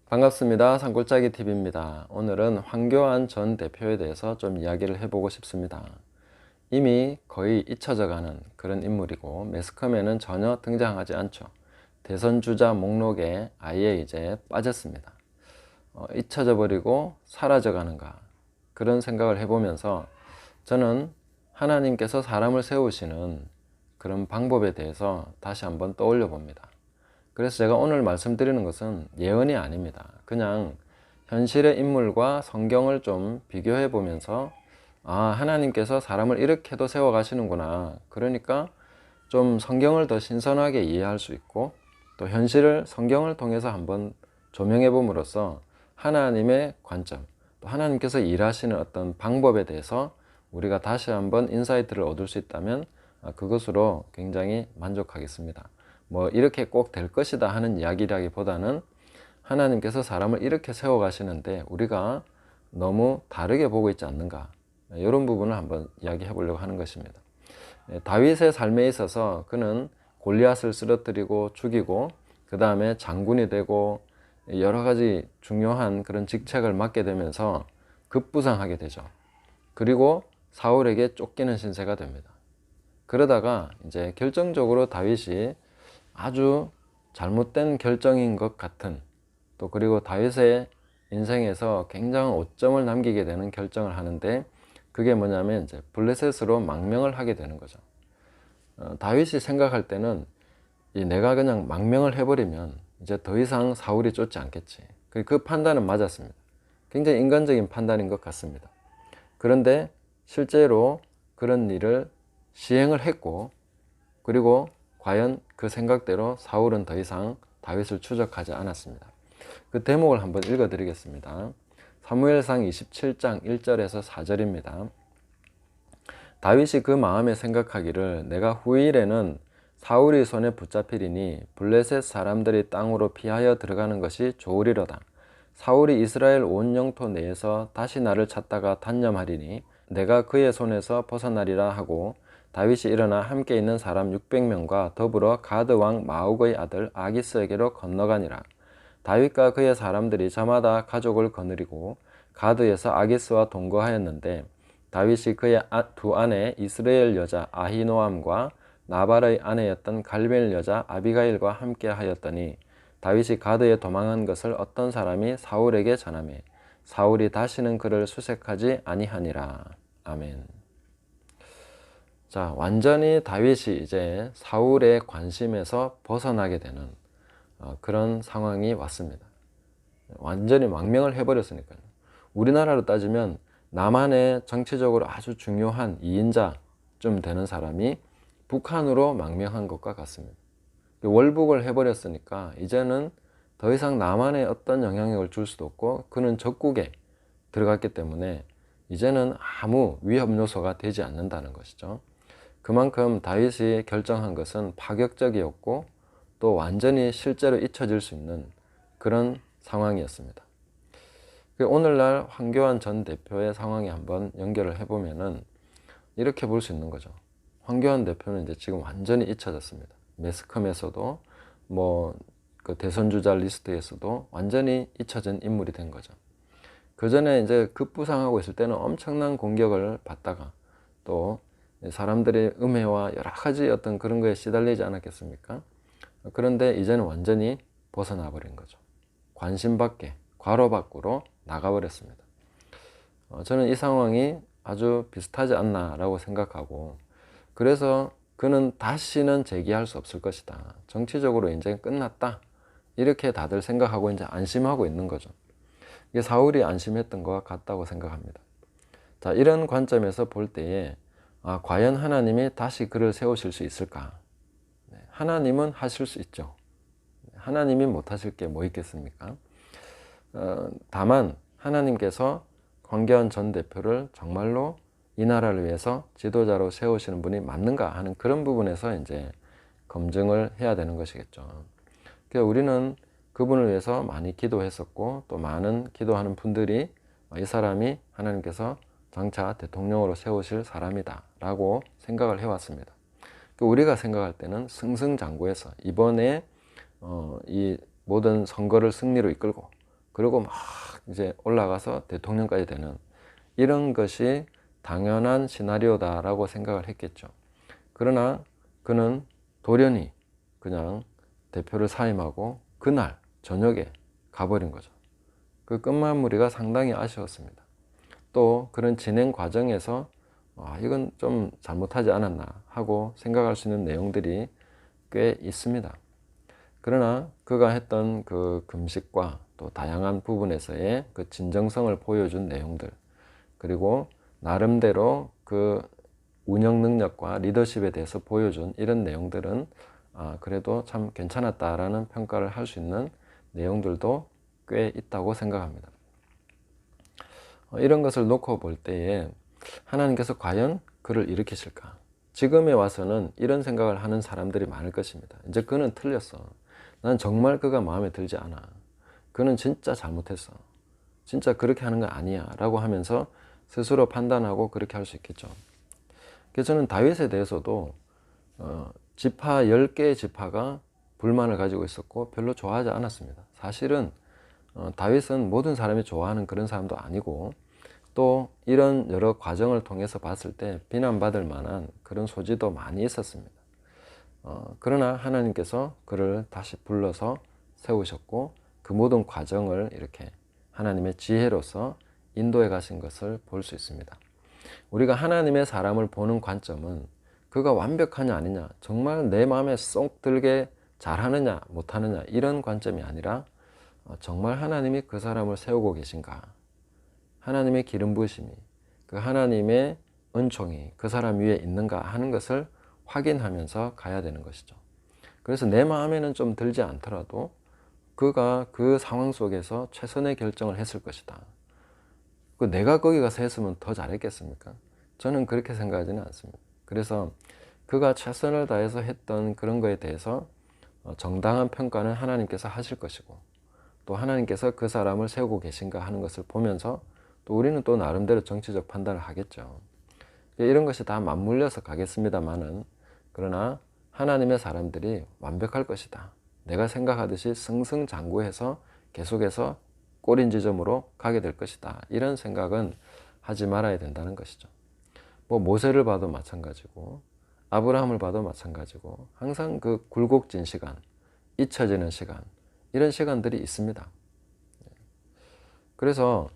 반갑습니다. 산골짜기 TV입니다. 오늘은 황교안 전 대표에 대해서 좀 이야기를 해보고 싶습니다. 이미 거의 잊혀져 가는 그런 인물이고 매스컴에는 전혀 등장하지 않죠. 대선 주자 목록에 아예 이제 빠졌습니다. 잊혀져 버리고 사라져 가는가 그런 생각을 해보면서 저는 하나님께서 사람을 세우시는 그런 방법에 대해서 다시 한번 떠올려 봅니다. 그래서 제가 오늘 말씀드리는 것은 예언이 아닙니다. 그냥 현실의 인물과 성경을 좀 비교해 보면서 하나님께서 사람을 이렇게도 세워 가시는구나. 그러니까 좀 성경을 더 신선하게 이해할 수 있고 또 현실을 성경을 통해서 한번 조명해 봄으로써 하나님의 관점, 또 하나님께서 일하시는 어떤 방법에 대해서 우리가 다시 한번 인사이트를 얻을 수 있다면 그것으로 굉장히 만족하겠습니다. 뭐 이렇게 꼭 될 것이다 하는 이야기라기보다는 하나님께서 사람을 이렇게 세워 가시는데 우리가 너무 다르게 보고 있지 않는가, 이런 부분을 한번 이야기해 보려고 하는 것입니다. 다윗의 삶에 있어서 그는 골리앗을 쓰러뜨리고 죽이고 그 다음에 장군이 되고 여러 가지 중요한 그런 직책을 맡게 되면서 급부상하게 되죠. 그리고 사울에게 쫓기는 신세가 됩니다. 그러다가 이제 결정적으로 다윗이 아주 잘못된 결정인 것 같은, 또 그리고 다윗의 인생에서 굉장한 오점을 남기게 되는 결정을 하는데, 그게 뭐냐면 이제 블레셋으로 망명을 하게 되는 거죠. 다윗이 생각할 때는 내가 그냥 망명을 해버리면 이제 더 이상 사울이 쫓지 않겠지. 그 판단은 맞았습니다. 굉장히 인간적인 판단인 것 같습니다. 그런데 실제로 그런 일을 시행을 했고, 그리고 과연 그 생각대로 사울은 더 이상 다윗을 추적하지 않았습니다. 그 대목을 한번 읽어 드리겠습니다. 사무엘상 27장 1절에서 4절입니다. 다윗이 그 마음에 생각하기를 내가 후일에는 사울이 손에 붙잡히리니 블레셋 사람들이 땅으로 피하여 들어가는 것이 좋으리로다. 사울이 이스라엘 온 영토 내에서 다시 나를 찾다가 단념하리니 내가 그의 손에서 벗어나리라 하고, 다윗이 일어나 함께 있는 사람 600명과 더불어 가드 왕 마옥의 아들 아기스에게로 건너가니라. 다윗과 그의 사람들이 저마다 가족을 거느리고 가드에서 아기스와 동거하였는데, 다윗이 그의 두 아내 이스라엘 여자 아히노암과 나발의 아내였던 갈멜 여자 아비가일과 함께 하였더니, 다윗이 가드에 도망한 것을 어떤 사람이 사울에게 전하매 사울이 다시는 그를 수색하지 아니하니라. 아멘. 자, 완전히 다윗이 이제 사울의 관심에서 벗어나게 되는 그런 상황이 왔습니다. 완전히 망명을 해버렸으니까요. 우리나라로 따지면 남한의 정치적으로 아주 중요한 2인자쯤 되는 사람이 북한으로 망명한 것과 같습니다. 월북을 해버렸으니까 이제는 더 이상 남한에 어떤 영향력을 줄 수도 없고, 그는 적국에 들어갔기 때문에 이제는 아무 위협 요소가 되지 않는다는 것이죠. 그만큼 다윗이 결정한 것은 파격적이었고 또 완전히 실제로 잊혀질 수 있는 그런 상황이었습니다. 오늘날 황교안 전 대표의 상황에 한번 연결을 해보면은 이렇게 볼 수 있는 거죠. 황교안 대표는 이제 지금 완전히 잊혀졌습니다. 매스컴에서도 그 대선 주자 리스트에서도 완전히 잊혀진 인물이 된 거죠. 그 전에 이제 급부상하고 있을 때는 엄청난 공격을 받다가 또 사람들의 음해와 여러 가지 어떤 그런 거에 시달리지 않았겠습니까? 그런데 이제는 완전히 벗어나 버린 거죠. 관심 밖에, 괄호 밖으로 나가버렸습니다. 저는 이 상황이 아주 비슷하지 않나라고 생각하고, 그래서 그는 다시는 재기할 수 없을 것이다. 정치적으로 이제 끝났다. 이렇게 다들 생각하고 이제 안심하고 있는 거죠. 이게 사울이 안심했던 것과 같다고 생각합니다. 자, 이런 관점에서 볼 때에 과연 하나님이 다시 그를 세우실 수 있을까? 하나님은 하실 수 있죠. 하나님이 못하실 게 뭐 있겠습니까? 다만 하나님께서 황교안 전 대표를 정말로 이 나라를 위해서 지도자로 세우시는 분이 맞는가 하는 그런 부분에서 이제 검증을 해야 되는 것이겠죠. 그래서 우리는 그분을 위해서 많이 기도했었고, 또 많은 기도하는 분들이 이 사람이 하나님께서 장차 대통령으로 세우실 사람이다 라고 생각을 해왔습니다. 우리가 생각할 때는 승승장구해서 이번에 이 모든 선거를 승리로 이끌고 그리고 막 이제 올라가서 대통령까지 되는 이런 것이 당연한 시나리오다라고 생각을 했겠죠. 그러나 그는 돌연히 그냥 대표를 사임하고 그날 저녁에 가버린 거죠. 그 끝마무리가 상당히 아쉬웠습니다. 또 그런 진행 과정에서 이건 좀 잘못하지 않았나 하고 생각할 수 있는 내용들이 꽤 있습니다. 그러나 그가 했던 그 금식과 또 다양한 부분에서의 그 진정성을 보여준 내용들, 그리고 나름대로 그 운영 능력과 리더십에 대해서 보여준 이런 내용들은 그래도 참 괜찮았다라는 평가를 할 수 있는 내용들도 꽤 있다고 생각합니다. 이런 것을 놓고 볼 때에 하나님께서 과연 그를 일으키실까? 지금에 와서는 이런 생각을 하는 사람들이 많을 것입니다. 이제 그는 틀렸어. 난 정말 그가 마음에 들지 않아. 그는 진짜 잘못했어. 진짜 그렇게 하는 거 아니야 라고 하면서 스스로 판단하고 그렇게 할 수 있겠죠. 그래서 저는 다윗에 대해서도 지파 10개의 지파가 불만을 가지고 있었고 별로 좋아하지 않았습니다. 사실은 다윗은 모든 사람이 좋아하는 그런 사람도 아니고, 또 이런 여러 과정을 통해서 봤을 때 비난받을 만한 그런 소지도 많이 있었습니다. 그러나 하나님께서 그를 다시 불러서 세우셨고 그 모든 과정을 이렇게 하나님의 지혜로서 인도해 가신 것을 볼 수 있습니다. 우리가 하나님의 사람을 보는 관점은 그가 완벽하냐 아니냐, 정말 내 마음에 쏙 들게 잘하느냐 못하느냐 이런 관점이 아니라 정말 하나님이 그 사람을 세우고 계신가, 하나님의 기름 부으심이, 그 하나님의 은총이 그 사람 위에 있는가 하는 것을 확인하면서 가야 되는 것이죠. 그래서 내 마음에는 좀 들지 않더라도 그가 그 상황 속에서 최선의 결정을 했을 것이다. 내가 거기 가서 했으면 더 잘했겠습니까? 저는 그렇게 생각하지는 않습니다. 그래서 그가 최선을 다해서 했던 그런 거에 대해서 정당한 평가는 하나님께서 하실 것이고, 또 하나님께서 그 사람을 세우고 계신가 하는 것을 보면서 또 우리는 또 나름대로 정치적 판단을 하겠죠. 이런 것이 다 맞물려서 가겠습니다만은, 그러나 하나님의 사람들이 완벽할 것이다, 내가 생각하듯이 승승장구해서 계속해서 꼬린 지점으로 가게 될 것이다, 이런 생각은 하지 말아야 된다는 것이죠. 모세를 봐도 마찬가지고 아브라함을 봐도 마찬가지고 항상 그 굴곡진 시간, 잊혀지는 시간, 이런 시간들이 있습니다. 그래서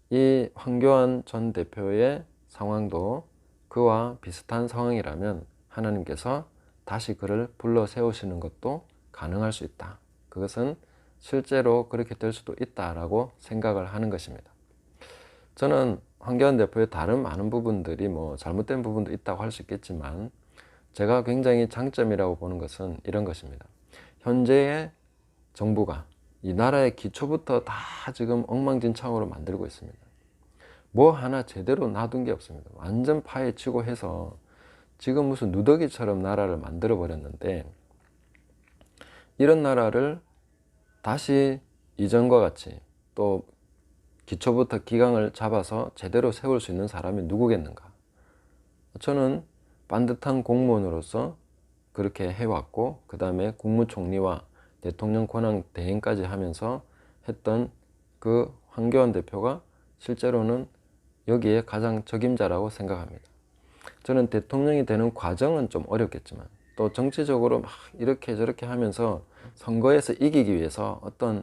이 황교안 전 대표의 상황도 그와 비슷한 상황이라면 하나님께서 다시 그를 불러 세우시는 것도 가능할 수 있다. 그것은 실제로 그렇게 될 수도 있다라고 생각을 하는 것입니다. 저는 황교안 대표의 다른 많은 부분들이 잘못된 부분도 있다고 할 수 있겠지만, 제가 굉장히 장점이라고 보는 것은 이런 것입니다. 현재의 정부가 이 나라의 기초부터 다 지금 엉망진창으로 만들고 있습니다. 하나 제대로 놔둔 게 없습니다. 완전 파헤치고 해서 지금 무슨 누더기처럼 나라를 만들어 버렸는데, 이런 나라를 다시 이전과 같이 또 기초부터 기강을 잡아서 제대로 세울 수 있는 사람이 누구겠는가? 저는 반듯한 공무원으로서 그렇게 해왔고, 그 다음에 국무총리와 대통령 권한 대행까지 하면서 했던 그 황교안 대표가 실제로는 여기에 가장 적임자라고 생각합니다. 저는 대통령이 되는 과정은 좀 어렵겠지만, 또 정치적으로 막 이렇게 저렇게 하면서 선거에서 이기기 위해서 어떤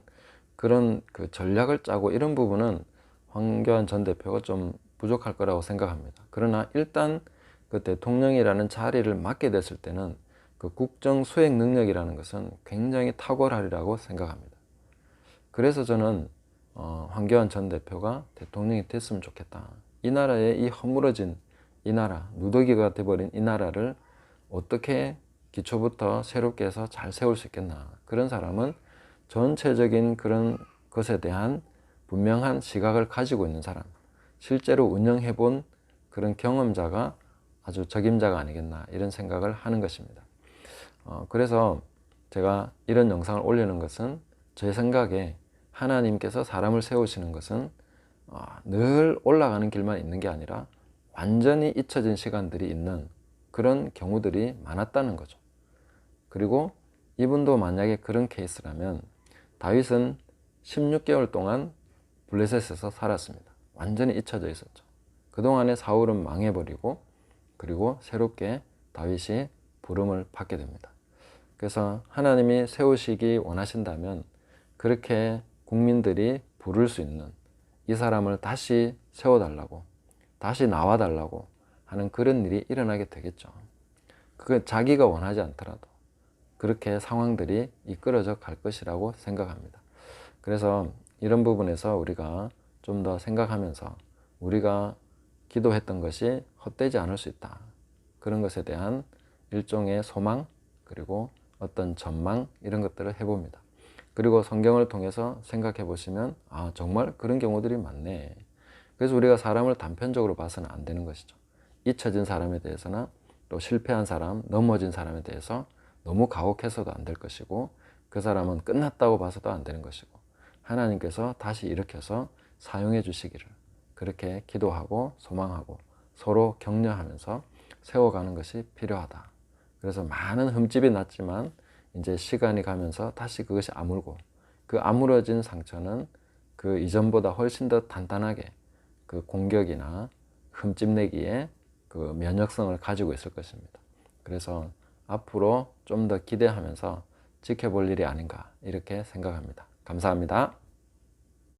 그런 그 전략을 짜고 이런 부분은 황교안 전 대표가 좀 부족할 거라고 생각합니다. 그러나 일단 그 대통령이라는 자리를 맡게 됐을 때는 그 국정 수행 능력이라는 것은 굉장히 탁월하리라고 생각합니다. 그래서 저는 황교안 전 대표가 대통령이 됐으면 좋겠다. 이 나라의 이 허물어진 이 나라, 누더기가 돼버린 이 나라를 어떻게 기초부터 새롭게 해서 잘 세울 수 있겠나. 그런 사람은 전체적인 그런 것에 대한 분명한 시각을 가지고 있는 사람, 실제로 운영해 본 그런 경험자가 아주 적임자가 아니겠나, 이런 생각을 하는 것입니다. 그래서 제가 이런 영상을 올리는 것은 제 생각에 하나님께서 사람을 세우시는 것은 늘 올라가는 길만 있는 게 아니라 완전히 잊혀진 시간들이 있는 그런 경우들이 많았다는 거죠. 그리고 이분도 만약에 그런 케이스라면 다윗은 16개월 동안 블레셋에서 살았습니다. 완전히 잊혀져 있었죠. 그동안에 사울은 망해버리고 그리고 새롭게 다윗이 부름을 받게 됩니다. 그래서 하나님이 세우시기 원하신다면 그렇게 국민들이 부를 수 있는 이 사람을 다시 세워달라고, 다시 나와달라고 하는 그런 일이 일어나게 되겠죠. 그건 자기가 원하지 않더라도 그렇게 상황들이 이끌어져 갈 것이라고 생각합니다. 그래서 이런 부분에서 우리가 좀 더 생각하면서 우리가 기도했던 것이 헛되지 않을 수 있다. 그런 것에 대한 일종의 소망, 그리고 어떤 전망, 이런 것들을 해봅니다. 그리고 성경을 통해서 생각해 보시면 아, 정말 그런 경우들이 많네. 그래서 우리가 사람을 단편적으로 봐서는 안 되는 것이죠. 잊혀진 사람에 대해서나 또 실패한 사람, 넘어진 사람에 대해서 너무 가혹해서도 안 될 것이고, 그 사람은 끝났다고 봐서도 안 되는 것이고, 하나님께서 다시 일으켜서 사용해 주시기를 그렇게 기도하고 소망하고 서로 격려하면서 세워가는 것이 필요하다. 그래서 많은 흠집이 났지만 이제 시간이 가면서 다시 그것이 아물고, 그 아물어진 상처는 그 이전보다 훨씬 더 단단하게 그 공격이나 흠집 내기에 그 면역성을 가지고 있을 것입니다. 그래서 앞으로 좀 더 기대하면서 지켜볼 일이 아닌가 이렇게 생각합니다. 감사합니다.